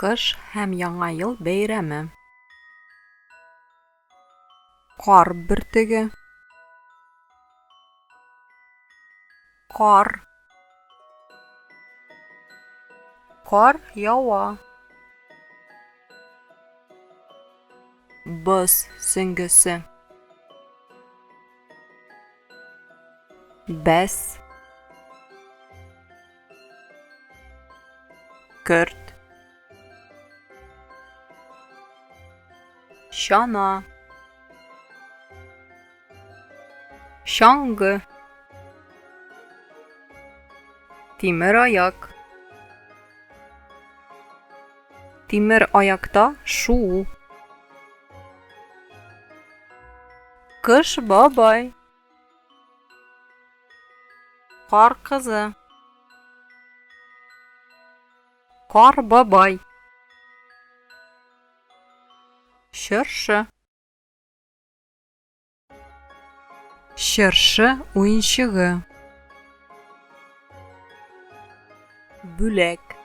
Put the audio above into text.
Кыш һәм Яңа ел бәйрәме. Кар бөртеге. Кар. Кар ява. Боз сөңгесе. Бәс. Көрт. Чана. Чаңгы. Тимер аяк. Тимер аякта шул. Кыш бабай. Кар кызы. Кар бабай. Чыршы. Чыршы уенчыгы. Бүләк.